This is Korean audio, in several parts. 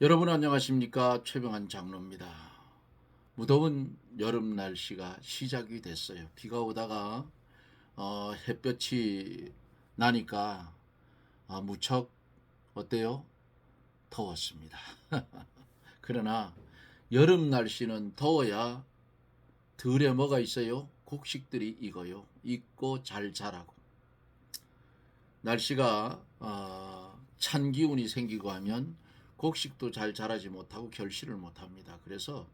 여러분 안녕하십니까? 최병환 장로입니다. 무더운 여름 날씨가 시작이 됐어요. 비가 오다가 햇볕이 나니까 무척 어때요? 더웠습니다. 그러나 여름 날씨는 더워야 들에 뭐가 있어요? 곡식들이 익어요. 익고 잘 자라고. 날씨가 찬 기운이 생기고 하면 곡식도 잘 자라지 못하고 결실을 못합니다. 그래서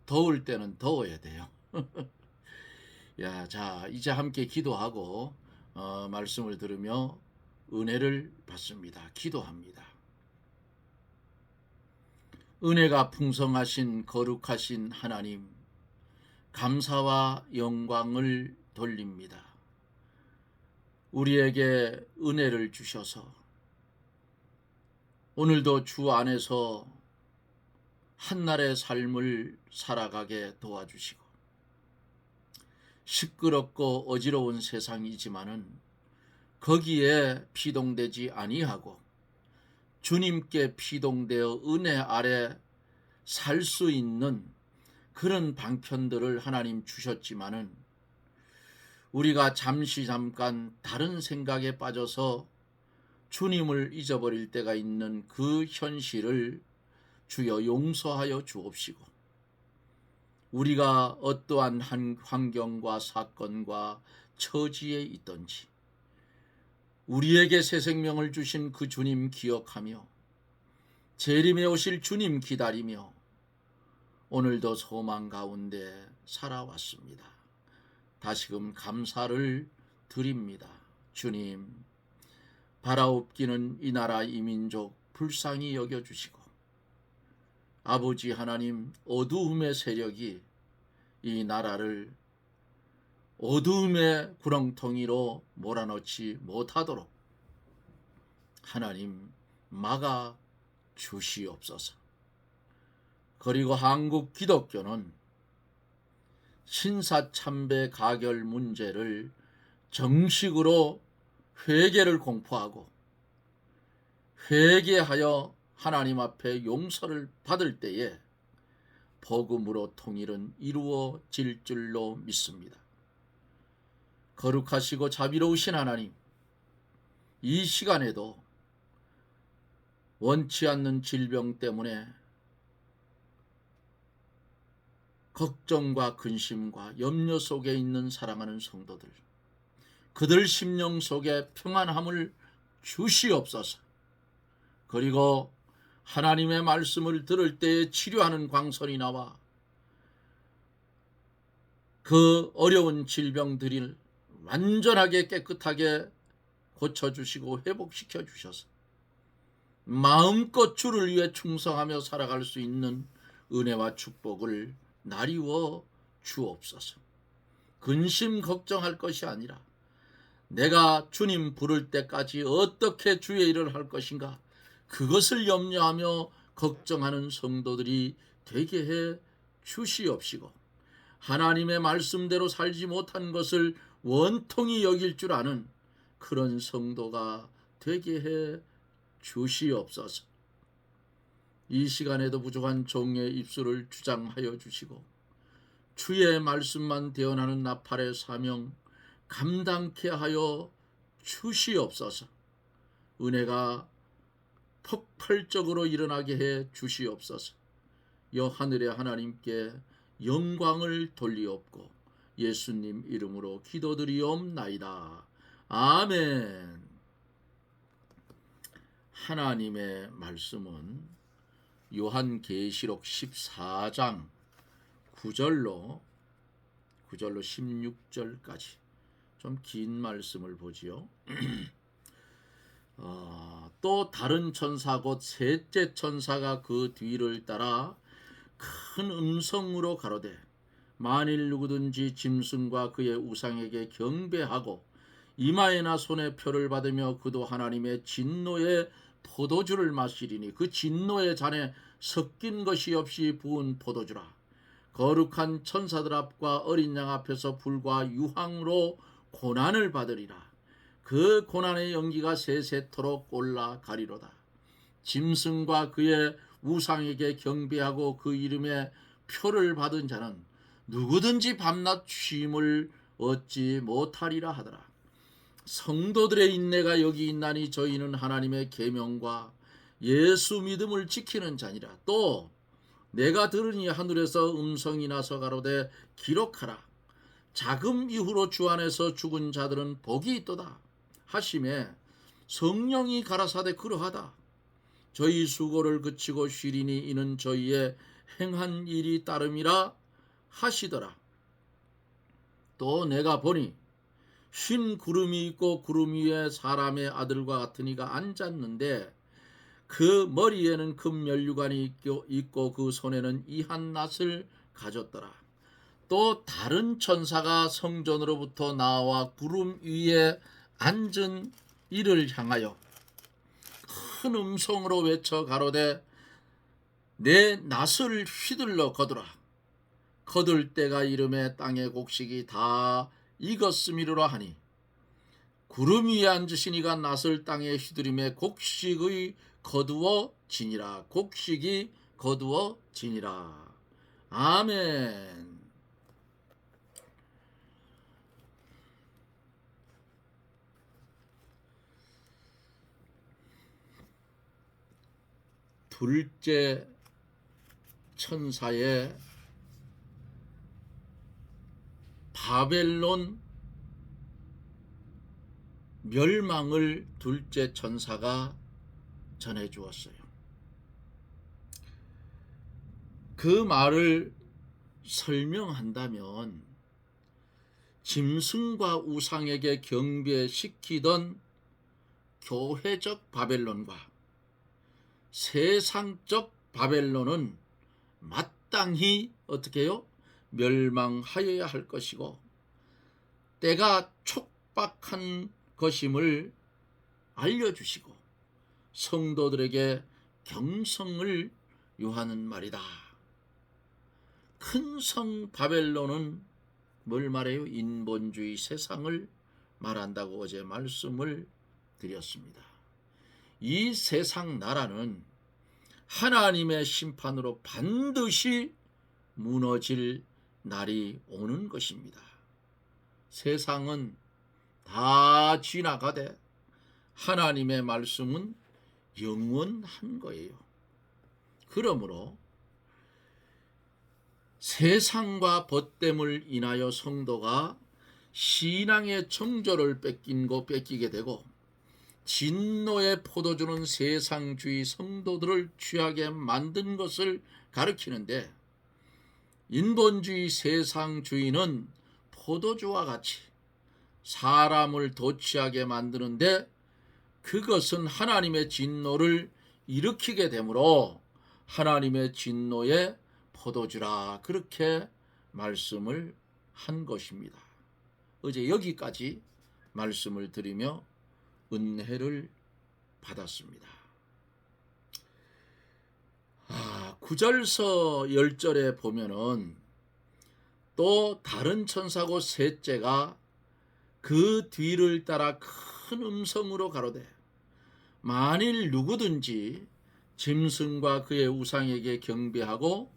더울 때는 더워야 돼요. 자, 이제 함께 기도하고 말씀을 들으며 은혜를 받습니다. 기도합니다. 은혜가 풍성하신 거룩하신 하나님, 감사와 영광을 돌립니다. 우리에게 은혜를 주셔서 오늘도 주 안에서 한날의 삶을 살아가게 도와주시고, 시끄럽고 어지러운 세상이지만은 거기에 피동되지 아니하고 주님께 피동되어 은혜 아래 살 수 있는 그런 방편들을 하나님 주셨지만은 우리가 잠깐 다른 생각에 빠져서 주님을 잊어버릴 때가 있는 그 현실을 주여 용서하여 주옵시고, 우리가 어떠한 환경과 사건과 처지에 있든지 우리에게 새 생명을 주신 그 주님 기억하며 재림에 오실 주님 기다리며 오늘도 소망 가운데 살아왔습니다. 다시금 감사를 드립니다. 주님, 바라옵기는 이 나라 이 민족 불쌍히 여겨주시고, 아버지 하나님, 어두움의 세력이 이 나라를 어두움의 구렁텅이로 몰아넣지 못하도록 하나님 막아 주시옵소서. 그리고 한국 기독교는 신사참배 가결 문제를 정식으로 회개를 공포하고 회개하여 하나님 앞에 용서를 받을 때에 복음으로 통일은 이루어질 줄로 믿습니다. 거룩하시고 자비로우신 하나님, 이 시간에도 원치 않는 질병 때문에 걱정과 근심과 염려 속에 있는 사랑하는 성도들, 그들 심령 속에 평안함을 주시옵소서. 그리고 하나님의 말씀을 들을 때에 치료하는 광선이 나와 그 어려운 질병들을 완전하게 깨끗하게 고쳐주시고 회복시켜 주셔서 마음껏 주를 위해 충성하며 살아갈 수 있는 은혜와 축복을 나리워 주옵소서. 근심 걱정할 것이 아니라 내가 주님 부를 때까지 어떻게 주의 일을 할 것인가, 그것을 염려하며 걱정하는 성도들이 되게 해 주시옵시고, 하나님의 말씀대로 살지 못한 것을 원통이 여길 줄 아는 그런 성도가 되게 해 주시옵소서. 이 시간에도 부족한 종의 입술을 주장하여 주시고, 주의 말씀만 대언하는 나팔의 사명 감당케 하여 주시옵소서. 은혜가 폭발적으로 일어나게 해 주시옵소서. 여 하늘의 하나님께 영광을 돌리옵고 예수님 이름으로 기도드리옵나이다. 아멘. 하나님의 말씀은 요한계시록 14장 9절로 16절까지 좀 긴 말씀을 보지요. 또 다른 천사 곧 셋째 천사가 그 뒤를 따라 큰 음성으로 가로되, 만일 누구든지 짐승과 그의 우상에게 경배하고 이마에나 손에 표를 받으며 그도 하나님의 진노의 포도주를 마시리니 그 진노의 잔에 섞인 것이 없이 부은 포도주라. 거룩한 천사들 앞과 어린 양 앞에서 불과 유황으로 고난을 받으리라. 그 고난의 연기가 세세토록 올라가리로다. 짐승과 그의 우상에게 경배하고 그 이름에 표를 받은 자는 누구든지 밤낮 쉼을 얻지 못하리라 하더라. 성도들의 인내가 여기 있나니 저희는 하나님의 계명과 예수 믿음을 지키는 자니라. 또 내가 들으니 하늘에서 음성이 나서 가로되 기록하라. 자금 이후로 주 안에서 죽은 자들은 복이 있도다 하심에 성령이 가라사대 그러하다. 저희 수고를 그치고 쉬리니 이는 저희의 행한 일이 따름이라 하시더라. 또 내가 보니 흰 구름이 있고 구름 위에 사람의 아들과 같은 이가 앉았는데 그 머리에는 금 면류관이 있고 그 손에는 이한 낫을 가졌더라. 또 다른 천사가 성전으로부터 나와 구름 위에 앉은 이를 향하여 큰 음성으로 외쳐 가로되 내 낫을 휘둘러 거두라. 거둘 때가 이름에 땅의 곡식이 다 익었음이로라 하니 구름 위에 앉으신 이가 낫을 땅에 휘두림에 곡식이 거두어지니라. 곡식이 거두어지니라. 아멘. 둘째 천사의 바벨론 멸망을 둘째 천사가 전해 주었어요. 그 말을 설명한다면 짐승과 우상에게 경배시키던 교회적 바벨론과 세상적 바벨론은 마땅히 어떻게 해요? 멸망하여야 할 것이고 때가 촉박한 것임을 알려주시고 성도들에게 경성을 요하는 말이다. 큰 성 바벨론은 뭘 말해요? 인본주의 세상을 말한다고 어제 말씀을 드렸습니다. 이 세상 나라는 하나님의 심판으로 반드시 무너질 날이 오는 것입니다. 세상은 다 지나가되 하나님의 말씀은 영원한 거예요. 그러므로 세상과 벗됨을 인하여 성도가 신앙의 정조를 뺏기게 되고 진노의 포도주는 세상주의 성도들을 취하게 만든 것을 가리키는데 인본주의 세상주의는 포도주와 같이 사람을 도취하게 만드는데 그것은 하나님의 진노를 일으키게 되므로 하나님의 진노의 포도주라 그렇게 말씀을 한 것입니다. 어제 여기까지 말씀을 드리며 은혜를 받았습니다. 9절서 10절에 보면은 또 다른 천사고 셋째가 그 뒤를 따라 큰 음성으로 가로되 만일 누구든지 짐승과 그의 우상에게 경배하고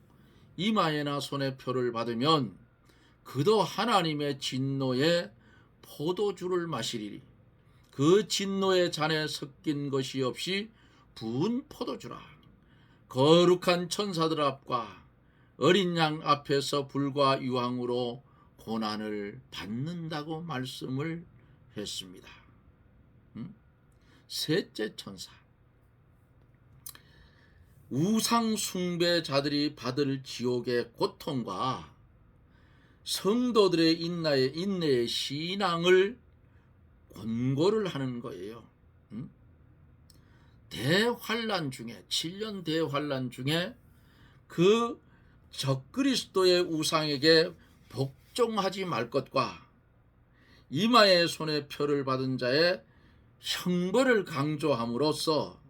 이마에나 손에 표를 받으면 그도 하나님의 진노의 포도주를 마시리니 그 진노의 잔에 섞인 것이 없이 부은 포도주라. 거룩한 천사들 앞과 어린 양 앞에서 불과 유황으로 고난을 받는다고 말씀을 했습니다. 셋째 천사, 우상 숭배자들이 받을 지옥의 고통과 성도들의 인내의 신앙을 권고를 하는 거예요. 대환란 중에 7년 대환란 중에 그 적그리스도의 우상에게 복종하지 말 것과 이마에 손에 표를 받은 자의 형벌을 강조함으로써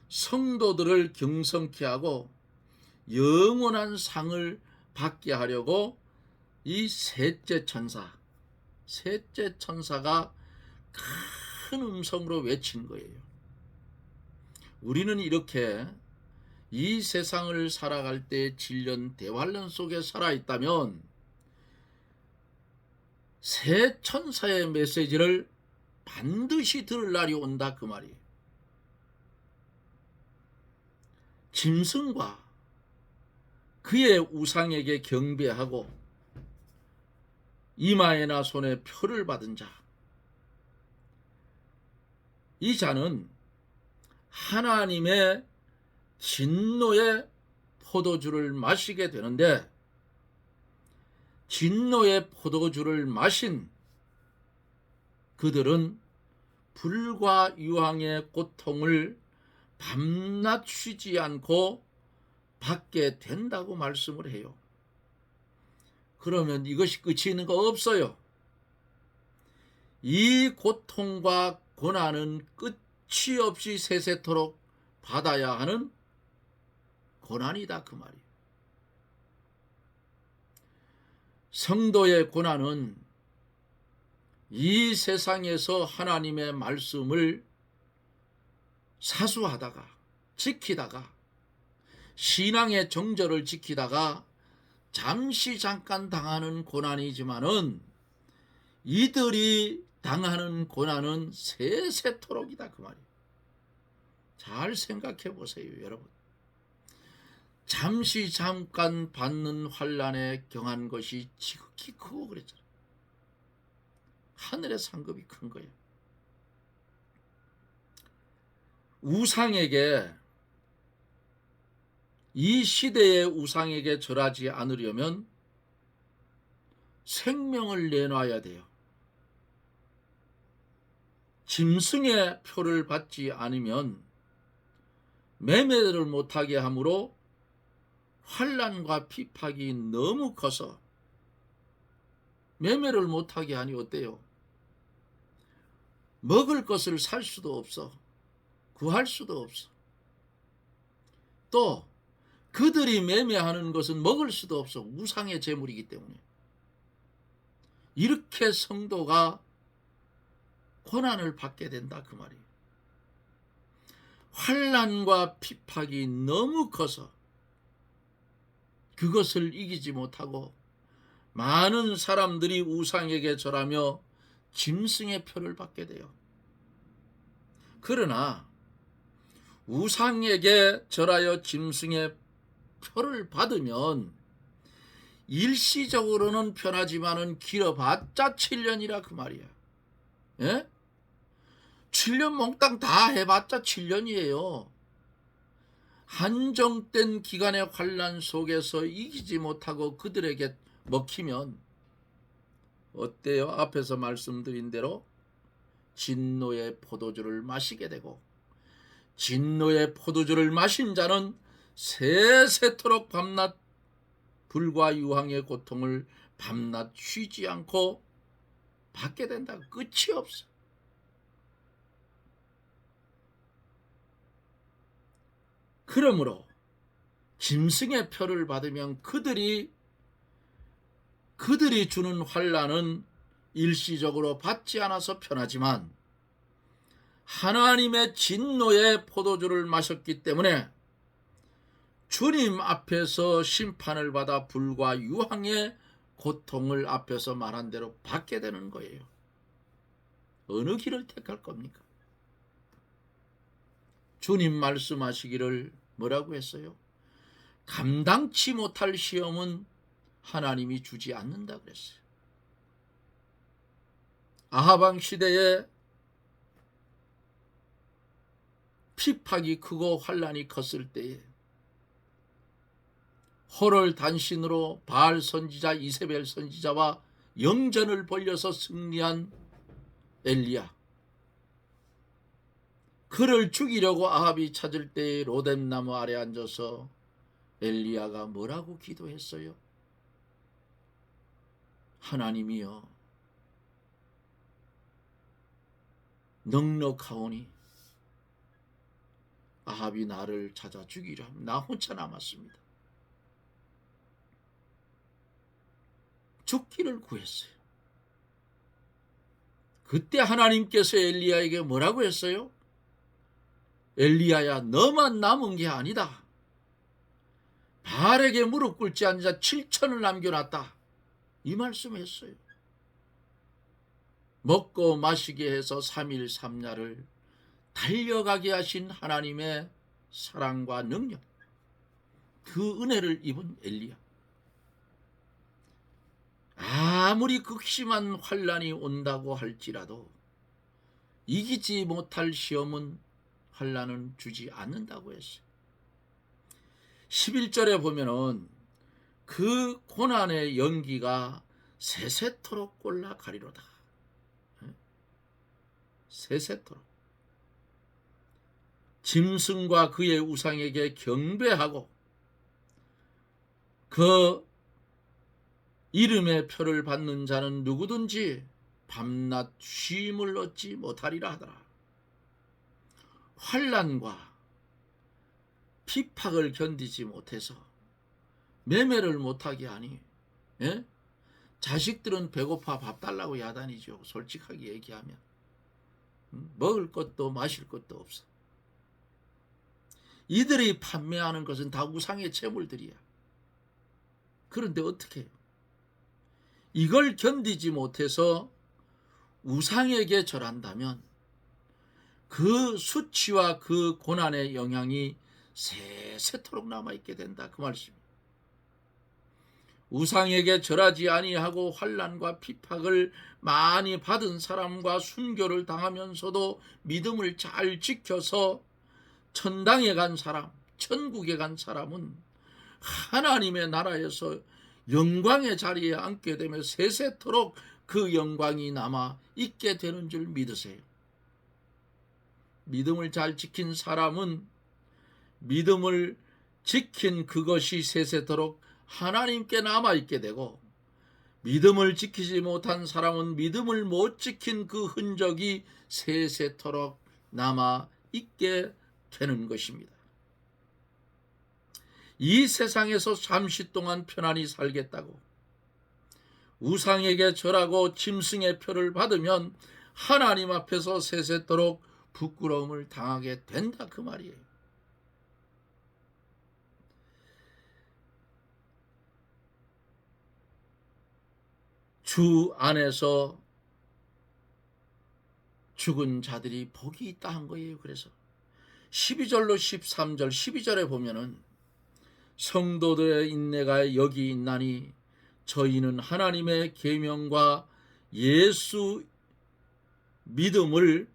성도들을 경성케 하고 영원한 상을 받게 하려고 이 셋째 천사가 큰 음성으로 외친 거예요. 우리는 이렇게 이 세상을 살아갈 때 질련 대환란 속에 살아있다면 새 천사의 메시지를 반드시 들을 날이 온다 그 말이에요. 짐승과 그의 우상에게 경배하고 이마에나 손에 표를 받은 자, 이 자는 하나님의 진노의 포도주를 마시게 되는데, 진노의 포도주를 마신 그들은 불과 유황의 고통을 밤낮 쉬지 않고 받게 된다고 말씀을 해요. 그러면 이것이 끝이 있는 거 없어요. 이 고통과 고난은 끝이 없이 세세토록 받아야 하는 고난이다 그 말이에요. 성도의 고난은 이 세상에서 하나님의 말씀을 사수하다가 지키다가 신앙의 정절을 지키다가 잠시 잠깐 당하는 고난이지만은 이들이 당하는 고난은 세세토록이다 그 말이에요. 잘 생각해 보세요 여러분. 잠시 잠깐 받는 환난에 경한 것이 지극히 크고 그랬잖아요. 하늘의 상급이 큰 거예요. 우상에게, 이 시대의 우상에게 절하지 않으려면 생명을 내놔야 돼요. 짐승의 표를 받지 않으면 매매를 못하게 하므로 환난과 핍박이 너무 커서 매매를 못하게 하니 어때요? 먹을 것을 살 수도 없어. 구할 수도 없어. 또 그들이 매매하는 것은 먹을 수도 없어. 우상의 재물이기 때문에. 이렇게 성도가 고난을 받게 된다 그 말이에요. 환난과 핍박이 너무 커서 그것을 이기지 못하고 많은 사람들이 우상에게 절하며 짐승의 표를 받게 돼요. 그러나 우상에게 절하여 짐승의 표를 받으면 일시적으로는 편하지만은 길어봤자 7년이라 그 말이야. 예? 7년 몽땅 다 해봤자 7년이에요. 한정된 기간의 환난 속에서 이기지 못하고 그들에게 먹히면 어때요? 앞에서 말씀드린 대로 진노의 포도주를 마시게 되고, 진노의 포도주를 마신 자는 세세토록 밤낮 불과 유황의 고통을 밤낮 쉬지 않고 받게 된다. 끝이 없어. 그러므로 짐승의 표를 받으면 그들이 주는 환난은 일시적으로 받지 않아서 편하지만 하나님의 진노의 포도주를 마셨기 때문에 주님 앞에서 심판을 받아 불과 유황의 고통을 앞에서 말한 대로 받게 되는 거예요. 어느 길을 택할 겁니까? 주님 말씀하시기를 뭐라고 했어요? 감당치 못할 시험은 하나님이 주지 않는다 그랬어요. 아하방 시대에 핍박이 크고 환난이 컸을 때에 호를 단신으로 바알 선지자 이세벨 선지자와 영전을 벌려서 승리한 엘리야, 그를 죽이려고 아합이 찾을 때에 로뎀나무 아래 앉아서 엘리야가 뭐라고 기도했어요? 하나님이여, 넉넉하오니 아합이 나를 찾아 죽이려 하면 나 혼자 남았습니다. 죽기를 구했어요. 그때 하나님께서 엘리야에게 뭐라고 했어요? 엘리야야, 너만 남은 게 아니다. 바알에게 무릎 꿇지 않은 자 7천을 남겨놨다. 이 말씀했어요. 먹고 마시게 해서 3일 3야를 달려가게 하신 하나님의 사랑과 능력, 그 은혜를 입은 엘리야. 아무리 극심한 환난이 온다고 할지라도 이기지 못할 시험은 환난은 주지 않는다고 했어요. 11절에 보면은 그 고난의 연기가 세세토록 꼴라 가리로다. 세세토록. 짐승과 그의 우상에게 경배하고 그 이름의 표를 받는 자는 누구든지 밤낮 쉼을 얻지 못하리라 하더라. 환난과 핍박을 견디지 못해서 매매를 못하게 하니, 예? 자식들은 배고파 밥 달라고 야단이죠. 솔직하게 얘기하면. 먹을 것도 마실 것도 없어. 이들이 판매하는 것은 다 우상의 재물들이야. 그런데 어떻게 해요? 이걸 견디지 못해서 우상에게 절한다면 그 수치와 그 고난의 영향이 세세토록 남아있게 된다. 그 말씀입니다. 우상에게 절하지 아니하고 환난과 핍박을 많이 받은 사람과 순교를 당하면서도 믿음을 잘 지켜서 천당에 간 사람, 천국에 간 사람은 하나님의 나라에서 영광의 자리에 앉게 되며 세세토록 그 영광이 남아 있게 되는 줄 믿으세요. 믿음을 잘 지킨 사람은 믿음을 지킨 그것이 세세토록 하나님께 남아있게 되고, 믿음을 지키지 못한 사람은 믿음을 못 지킨 그 흔적이 세세토록 남아있게 되는 것입니다. 이 세상에서 잠시 동안 편안히 살겠다고 우상에게 절하고 짐승의 표를 받으면 하나님 앞에서 세세토록 부끄러움을 당하게 된다. 그 말이에요. 주 안에서 죽은 자들이 복이 있다 한 거예요. 그래서 12절로 13절, 12절에 보면은 성도들의 인내가 여기 있나니 저희는 하나님의 계명과 예수 믿음을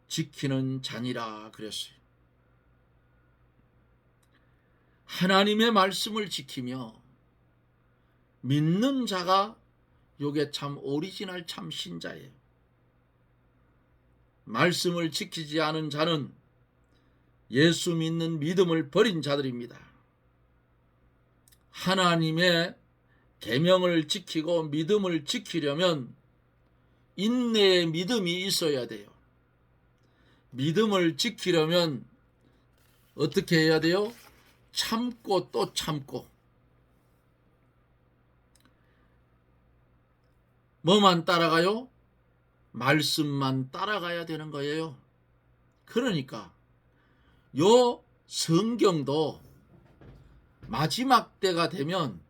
지키는 자니라 그랬어요. 하나님의 말씀을 지키며 믿는 자가 요게 참 오리지널 참 신자예요. 말씀을 지키지 않은 자는 예수 믿는 믿음을 버린 자들입니다. 하나님의 계명을 지키고 믿음을 지키려면 인내의 믿음이 있어야 돼요. 믿음을 지키려면 어떻게 해야 돼요? 참고 또 참고. 뭐만 따라가요? 말씀만 따라가야 되는 거예요. 그러니까 요 성경도 마지막 때가 되면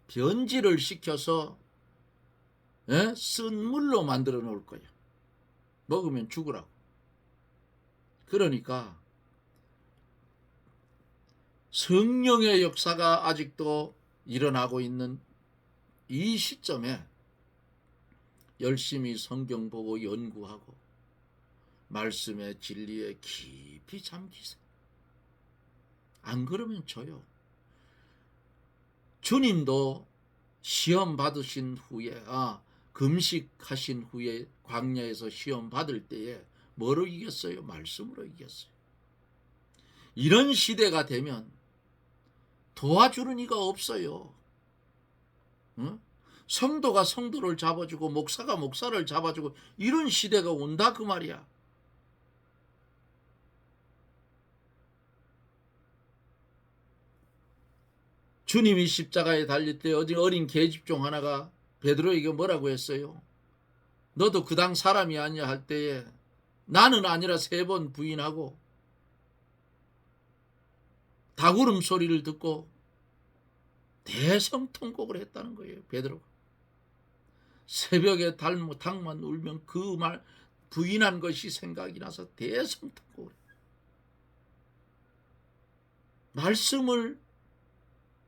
변질을 시켜서 쓴 물로 만들어 놓을 거예요. 먹으면 죽으라고. 그러니까 성령의 역사가 아직도 일어나고 있는 이 시점에 열심히 성경 보고 연구하고 말씀의 진리에 깊이 잠기세요. 안 그러면 져요. 주님도 시험 받으신 후에 금식하신 후에 광야에서 시험 받을 때에 뭐로 이겼어요? 말씀으로 이겼어요. 이런 시대가 되면 도와주는 이가 없어요. 응? 성도가 성도를 잡아주고 목사가 목사를 잡아주고 이런 시대가 온다 그 말이야. 주님이 십자가에 달릴 때 어린 계집종 하나가 베드로에게 뭐라고 했어요? 너도 그 당 사람이 아니야 할 때에 나는 아니라 3번 부인하고 닭울음 소리를 듣고 대성통곡을 했다는 거예요. 베드로가 새벽에 닭만 울면 그 말 부인한 것이 생각이 나서 대성통곡을 했다. 말씀을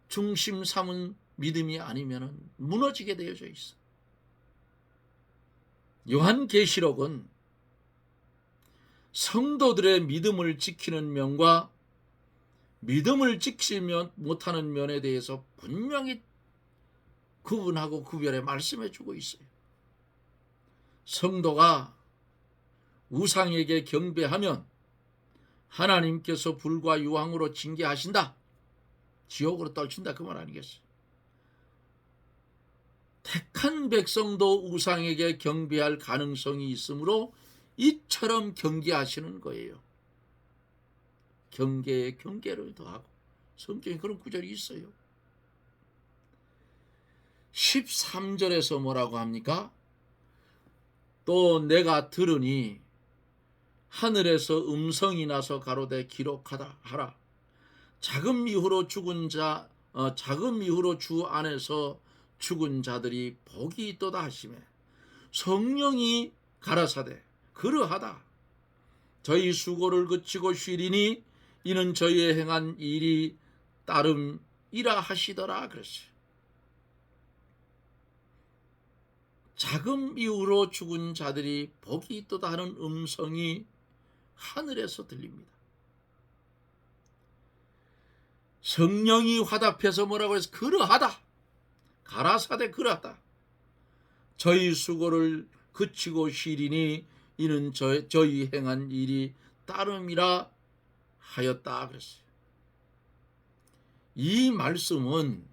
중심 삼은 믿음이 아니면 무너지게 되어져 있어. 요한계시록은 성도들의 믿음을 지키는 면과 믿음을 지키지 못하는 면에 대해서 분명히 구분하고 구별해 말씀해 주고 있어요. 성도가 우상에게 경배하면 하나님께서 불과 유황으로 징계하신다. 지옥으로 떨친다. 그 말 아니겠어요? 택한 백성도 우상에게 경배할 가능성이 있으므로 이처럼 경계하시는 거예요. 경계에 경계를 더하고. 성경에 그런 구절이 있어요. 13절에서 뭐라고 합니까? 또 내가 들으니 하늘에서 음성이 나서 가로되 기록하다 하라. 작은 미후로 주 안에서 죽은 자들이 복이 있도다 하시매 성령이 가라사대 그러하다. 저희 수고를 그치고 쉬리니 이는 저희의 행한 일이 따름이라 하시더라 그랬어요. 작은 이유로 죽은 자들이 복이 있도다 하는 음성이 하늘에서 들립니다. 성령이 화답해서 뭐라고 해서 그러하다. 가라사대 그러하다. 저희 수고를 그치고 쉬리니 이는 저희 행한 일이 따름이라 하였다 그랬어요. 이 말씀은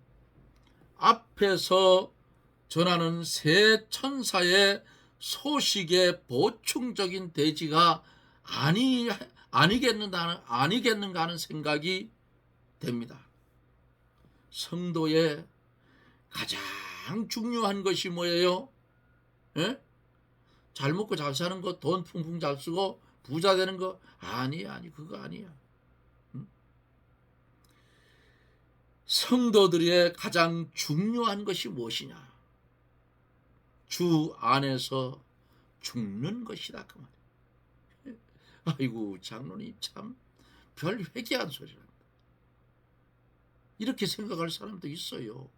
앞에서 전하는 새 천사의 소식의 보충적인 대지가 아니겠는가 하는 생각이 됩니다. 성도의 가장 중요한 것이 뭐예요? 예? 잘 먹고 잘 사는 거, 돈 풍풍 잘 쓰고 부자 되는 거 아니 그거 아니야. 성도들의 가장 중요한 것이 무엇이냐? 주 안에서 죽는 것이다 그 말이야. 아이고 장로님 참 별 회개한 소리란다. 이렇게 생각할 사람도 있어요.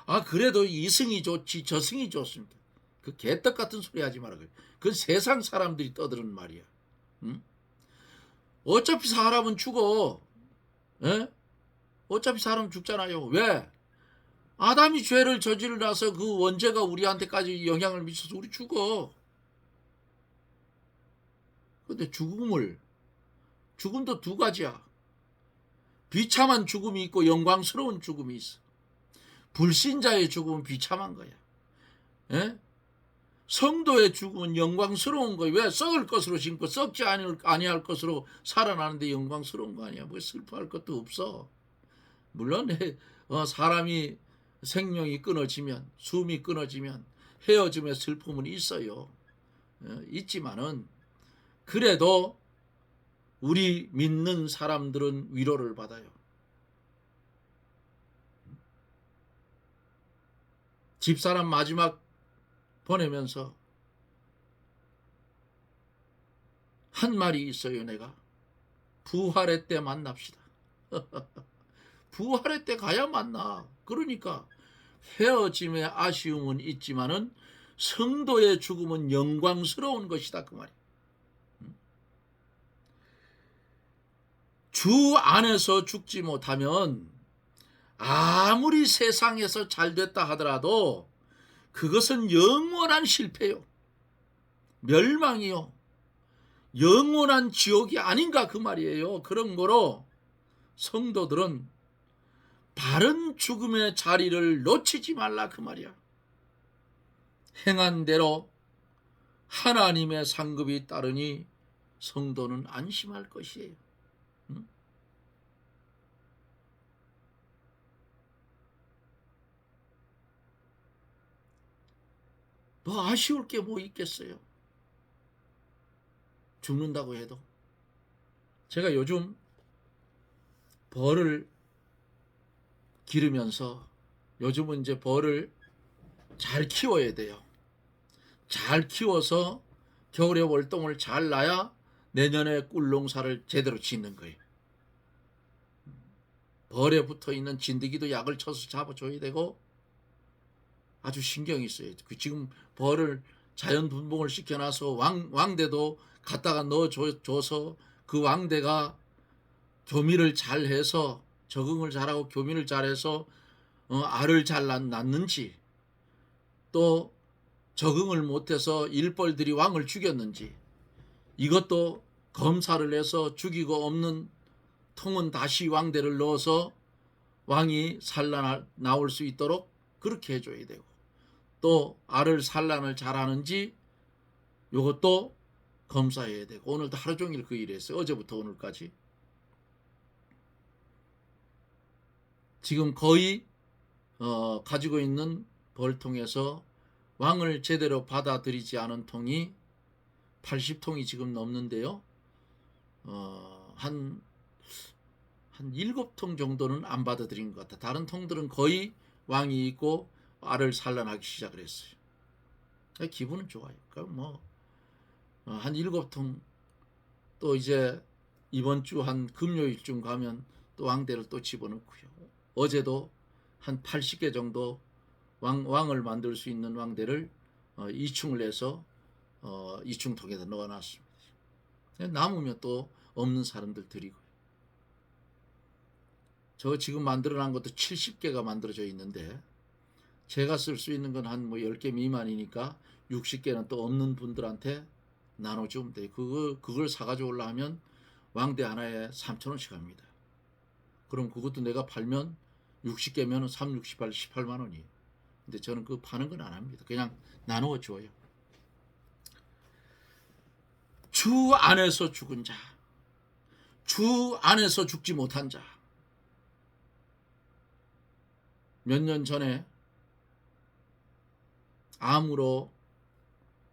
아 그래도 이승이 좋지 저승이 좋습니다. 그 개떡 같은 소리 하지 마라. 그건 세상 사람들이 떠드는 말이야. 응? 어차피 사람은 죽어. 에? 어차피 사람 죽잖아요. 왜? 아담이 죄를 저질러서 그 원죄가 우리한테까지 영향을 미쳐서 우리 죽어. 근데 죽음도 두 가지야. 비참한 죽음이 있고 영광스러운 죽음이 있어. 불신자의 죽음은 비참한 거야. 에? 성도의 죽음은 영광스러운 거야. 왜? 썩을 것으로 심고 썩지 아니할 것으로 살아나는데 영광스러운 거 아니야. 뭐 슬퍼할 것도 없어. 물론 사람이 생명이 끊어지면 숨이 끊어지면 헤어짐의 슬픔은 있어요. 있지만은 그래도 우리 믿는 사람들은 위로를 받아요. 집사람 마지막 보내면서 한 말이 있어요. 내가 부활의 때 만납시다. 부활의 때 가야 만나. 그러니까 헤어짐의 아쉬움은 있지만은 성도의 죽음은 영광스러운 것이다 그 말이야. 주 안에서 죽지 못하면 아무리 세상에서 잘 됐다 하더라도 그것은 영원한 실패요. 멸망이요. 영원한 지옥이 아닌가 그 말이에요. 그런 거로 성도들은 바른 죽음의 자리를 놓치지 말라 그 말이야. 행한 대로 하나님의 상급이 따르니 성도는 안심할 것이에요. 응? 뭐 아쉬울 게 뭐 있겠어요? 죽는다고 해도. 제가 요즘 벌을 기르면서 요즘은 이제 벌을 잘 키워야 돼요. 잘 키워서 겨울에 월동을 잘 나야 내년에 꿀농사를 제대로 짓는 거예요. 벌에 붙어 있는 진드기도 약을 쳐서 잡아줘야 되고 아주 신경이 써요. 지금 벌을 자연 분봉을 시켜놔서 왕대도 갖다가 넣어줘서 그 왕대가 교미를 잘해서 적응을 잘하고 교미를 잘해서 알을 잘 낳는지 또 적응을 못해서 일벌들이 왕을 죽였는지 이것도 검사를 해서 죽이고 없는 통은 다시 왕대를 넣어서 왕이 나올 수 있도록 그렇게 해줘야 되고 또 알을 산란을 잘하는지 이것도 검사해야 되고 오늘도 하루 종일 그 일을 했어요. 어제부터 오늘까지. 지금 거의 가지고 있는 벌통에서 왕을 제대로 받아들이지 않은 통이 80통이 지금 넘는데요. 한 7통 정도는 안 받아들인 것 같아. 다른 통들은 거의 왕이 있고 알을 산란하기 시작을 했어요. 기분은 좋아요. 그러니까 한 7통 또 이제 이번 주 한 금요일쯤 가면 또 왕대를 또 집어넣고요. 어제도 한 80개 정도 왕을 만들 수 있는 왕대를 2충을 해서 2충통에다 넣어놨습니다. 남으면 또 없는 사람들 드리고요. 저 지금 만들어놓은 것도 70개가 만들어져 있는데 제가 쓸 수 있는 건 한 10개 미만이니까 60개는 또 없는 분들한테 나눠주면 돼요. 그걸 사가지고 올라하면 왕대 하나에 3,000원씩 합니다. 그럼 그것도 내가 팔면 60개면 3, 68, 18만 원이에요. 근데 저는 그거 파는 건 안 합니다. 그냥 나누어 줘요. 주 안에서 죽은 자, 주 안에서 죽지 못한 자. 몇 년 전에 암으로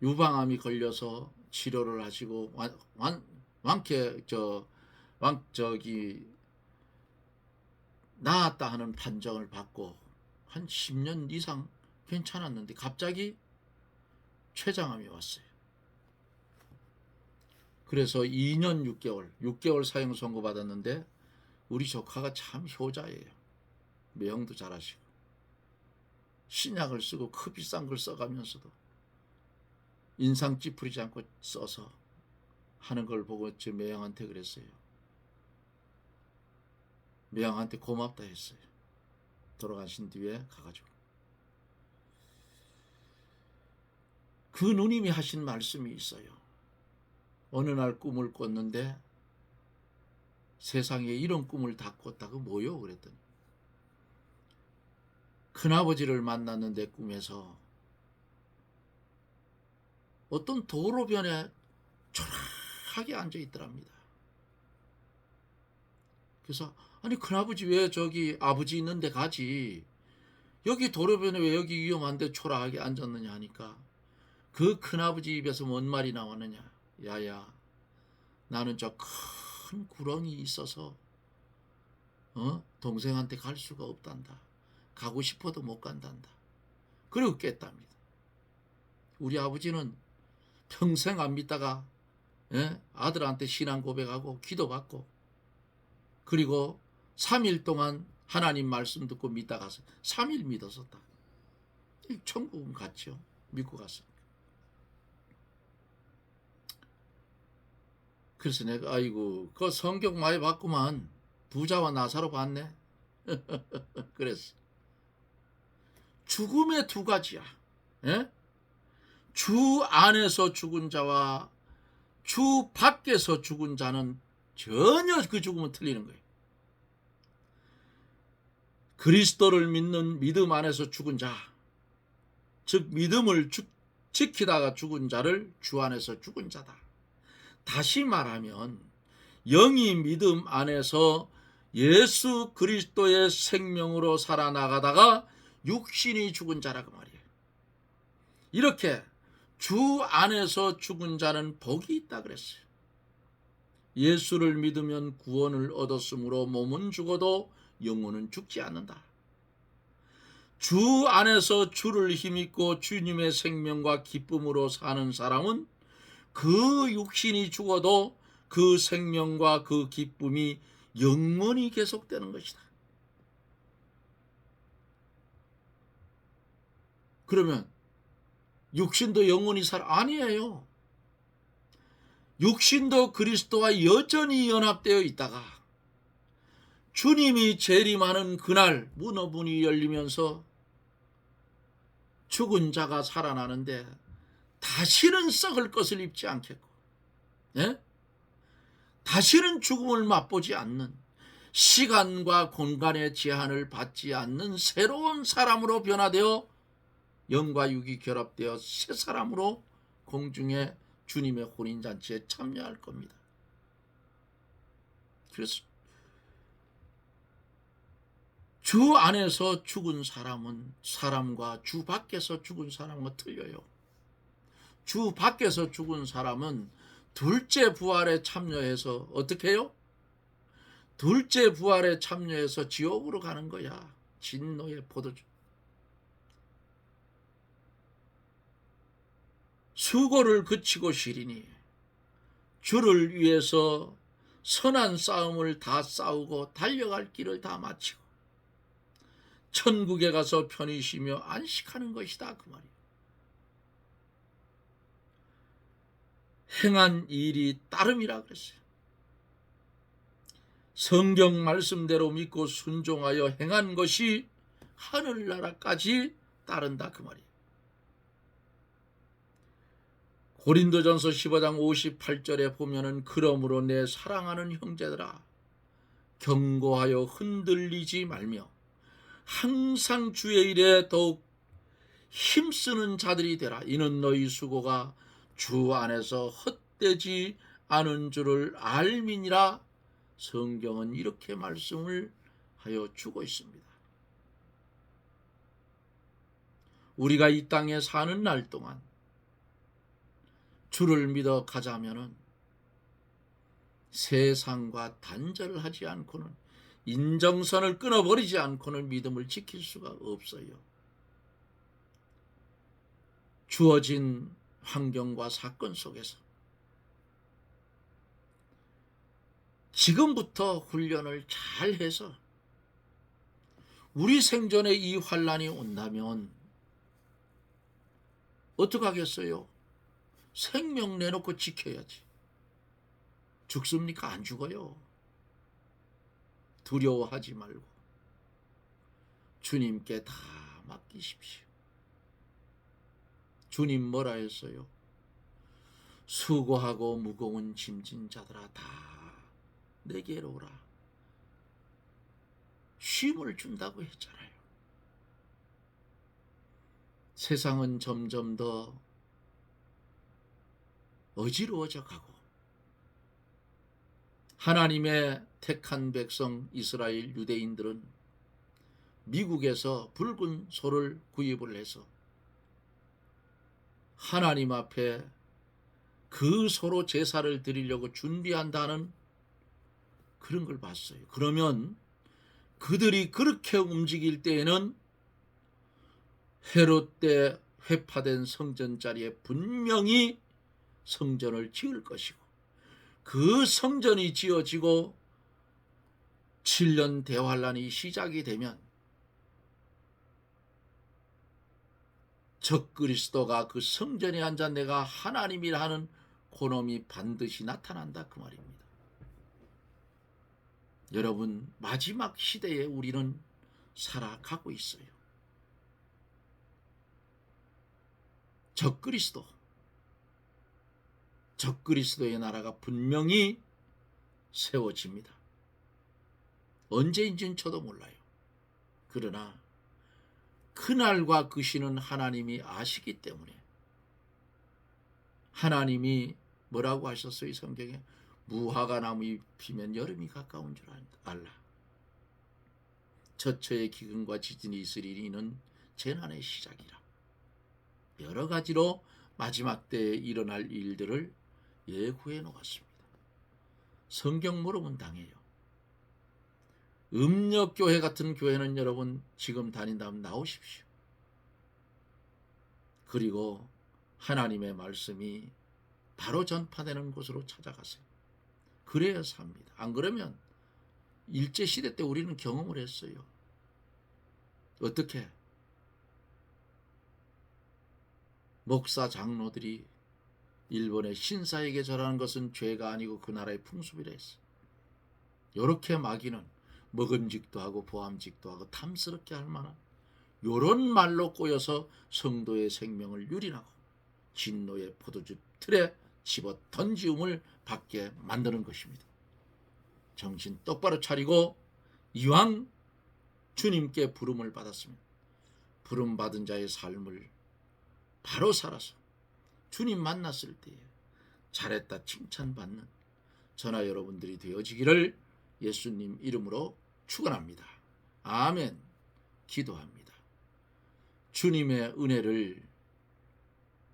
유방암이 걸려서 치료를 하시고 나았다 하는 판정을 받고 한 10년 이상 괜찮았는데 갑자기 췌장암이 왔어요. 그래서 2년 6개월 사형 선고 받았는데 우리 조카가 참 효자예요. 매형도 잘하시고 신약을 쓰고 그 비싼 걸 써가면서도 인상 찌푸리지 않고 써서 하는 걸 보고 제 매형한테 그랬어요. 매형한테 고맙다 했어요. 돌아가신 뒤에 가가지고 그 누님이 하신 말씀이 있어요. 어느 날 꿈을 꿨는데 세상에 이런 꿈을 다 꿨다고 뭐요? 그랬더니 큰아버지를 만났는데 꿈에서 어떤 도로변에 초라하게 앉아 있더랍니다. 그래서 아니 큰아버지 왜 저기 아버지 있는데 가지 여기 도로변에 왜 여기 위험한데 초라하게 앉았느냐 하니까 그 큰아버지 입에서 뭔 말이 나왔느냐. 야야 나는 저 큰 구렁이 있어서 동생한테 갈 수가 없단다. 가고 싶어도 못 간단다. 그리고 깼답니다. 우리 아버지는 평생 안 믿다가 아들한테 신앙 고백하고 기도받고 그리고 3일 동안 하나님 말씀 듣고 믿다가 3일 믿었었다. 천국은 갔죠. 믿고 갔습니다. 그래서 내가 아이고 그 성경 많이 봤구만. 부자와 나사로 봤네. 그랬어. 죽음의 두 가지야. 주 안에서 죽은 자와 주 밖에서 죽은 자는 전혀 그 죽음은 틀리는 거예요. 그리스도를 믿는 믿음 안에서 죽은 자, 즉 믿음을 지키다가 죽은 자를 주 안에서 죽은 자다. 다시 말하면 영이 믿음 안에서 예수 그리스도의 생명으로 살아나가다가 육신이 죽은 자라고 말이에요. 이렇게 주 안에서 죽은 자는 복이 있다 그랬어요. 예수를 믿으면 구원을 얻었으므로 몸은 죽어도 영혼은 죽지 않는다. 주 안에서 주를 힘입고 주님의 생명과 기쁨으로 사는 사람은 그 육신이 죽어도 그 생명과 그 기쁨이 영원히 계속되는 것이다. 그러면 육신도 영원히 아니에요. 육신도 그리스도와 여전히 연합되어 있다가 주님이 재림하는 그날 문이 열리면서 죽은 자가 살아나는데 다시는 썩을 것을 입지 않겠고, 예? 다시는 죽음을 맛보지 않는, 시간과 공간의 제한을 받지 않는 새로운 사람으로 변화되어 영과 육이 결합되어 새 사람으로 공중에 주님의 혼인잔치에 참여할 겁니다. 그래서 주 안에서 죽은 사람은 사람과 주 밖에서 죽은 사람과 틀려요. 주 밖에서 죽은 사람은 둘째 부활에 참여해서 어떻게 해요? 둘째 부활에 참여해서 지옥으로 가는 거야. 진노의 포도주. 수고를 그치고 쉬리니 주를 위해서 선한 싸움을 다 싸우고 달려갈 길을 다 마치고 천국에 가서 편히 쉬며 안식하는 것이다, 그 말이에요. 행한 일이 따름이라 그랬어요. 성경 말씀대로 믿고 순종하여 행한 것이 하늘나라까지 따른다, 그 말이에요. 고린도전서 15장 58절에 보면은 그러므로 내 사랑하는 형제들아 경고하여 흔들리지 말며 항상 주의 일에 더욱 힘쓰는 자들이 되라. 이는 너희 수고가 주 안에서 헛되지 않은 줄을 알미니라. 성경은 이렇게 말씀을 하여 주고 있습니다. 우리가 이 땅에 사는 날 동안 주를 믿어 가자면은 세상과 단절하지 않고는, 인정선을 끊어버리지 않고는 믿음을 지킬 수가 없어요. 주어진 환경과 사건 속에서 지금부터 훈련을 잘 해서 우리 생전에 이 환난이 온다면 어떡하겠어요? 생명 내놓고 지켜야지. 죽습니까? 안 죽어요. 두려워하지 말고 주님께 다 맡기십시오. 주님 뭐라 했어요? 수고하고 무거운 짐진 자들아 다 내게로 오라. 쉼을 준다고 했잖아요. 세상은 점점 더 어지러워져 가고 하나님의 택한 백성 이스라엘 유대인들은 미국에서 붉은 소를 구입을 해서 하나님 앞에 그 소로 제사를 드리려고 준비한다는 그런 걸 봤어요. 그러면 그들이 그렇게 움직일 때에는 헤롯 때 회파된 성전 자리에 분명히 성전을 지을 것이고, 그 성전이 지어지고 7년 대환란이 시작이 되면 적그리스도가 그 성전에 앉아 내가 하나님이라 하는 그놈이 반드시 나타난다, 그 말입니다. 여러분, 마지막 시대에 우리는 살아가고 있어요. 적그리스도의 나라가 분명히 세워집니다. 언제인지는 저도 몰라요. 그러나 그날과 그 시는 하나님이 아시기 때문에, 하나님이 뭐라고 하셨어요? 이 성경에 무화과 나무이 피면 여름이 가까운 줄 알라. 처처의 기근과 지진이 있으리니 이는 재난의 시작이라. 여러 가지로 마지막 때에 일어날 일들을 예고해 놓았습니다. 성경 모르면 당해요. 음력교회 같은 교회는 여러분 지금 다닌다면 나오십시오. 그리고 하나님의 말씀이 바로 전파되는 곳으로 찾아가세요. 그래야 삽니다. 안 그러면 일제시대 때 우리는 경험을 했어요. 어떻게? 목사 장로들이 일본의 신사에게 절하는 것은 죄가 아니고 그 나라의 풍습이라 했어. 요렇게 마귀는 먹음직도 하고 보암직도 하고 탐스럽게 할 만한 요런 말로 꼬여서 성도의 생명을 유린하고 진노의 포도주 틀에 집어 던지움을 받게 만드는 것입니다. 정신 똑바로 차리고 이왕 주님께 부름을 받았으면 부름 받은 자의 삶을 바로 살아서 주님 만났을 때에 잘했다 칭찬받는 저나 여러분들이 되어지기를 예수님 이름으로 축원합니다. 아멘. 기도합니다. 주님의 은혜를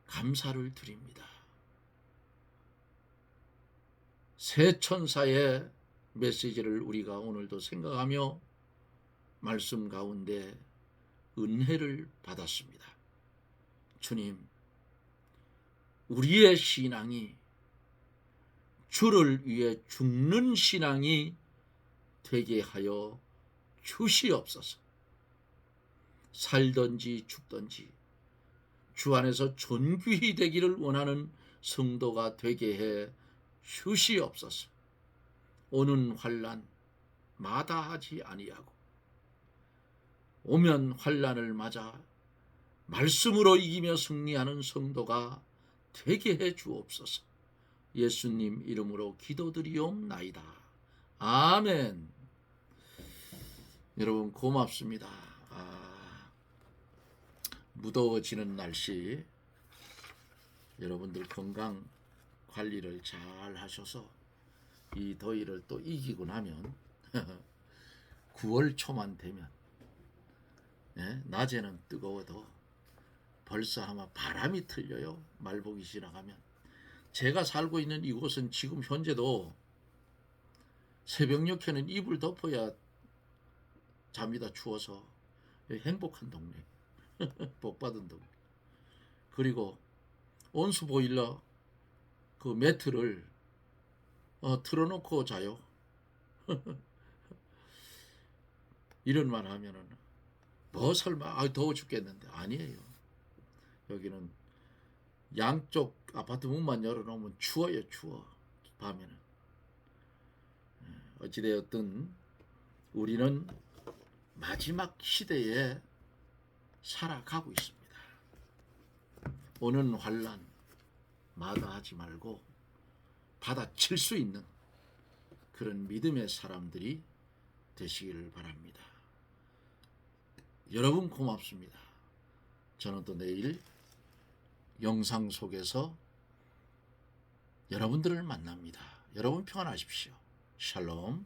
감사를 드립니다. 새 천사의 메시지를 우리가 오늘도 생각하며 말씀 가운데 은혜를 받았습니다. 주님, 우리의 신앙이 주를 위해 죽는 신앙이 되게 하여 주시옵소서. 살든지 죽든지 주 안에서 존귀히 되기를 원하는 성도가 되게 해 주시옵소서. 오는 환난 마다하지 아니하고 오면 환난을 맞아 말씀으로 이기며 승리하는 성도가 되게 해 주옵소서. 예수님 이름으로 기도드리옵나이다. 아멘. 여러분 고맙습니다. 무더워지는 날씨 여러분들 건강 관리를 잘 하셔서 이 더위를 또 이기고 나면 9월 초만 되면 낮에는 뜨거워도 벌써 아마 바람이 틀려요. 말복이 지나가면. 제가 살고 있는 이곳은 지금 현재도 새벽녘에는 이불 덮어야 잠이다 추워서 행복한 동네. 복받은 동네. 그리고 온수 보일러 그 매트를 틀어놓고 자요. 이런 말 하면은 뭐 설마 더워 죽겠는데 아니에요. 여기는 양쪽 아파트 문만 열어놓으면 추워요. 추워. 밤에는. 어찌되었든 우리는 마지막 시대에 살아가고 있습니다. 오는 환난 마다하지 말고 받아칠 수 있는 그런 믿음의 사람들이 되시기를 바랍니다. 여러분 고맙습니다. 저는 또 내일 영상 속에서 여러분들을 만납니다. 여러분 평안하십시오. 샬롬.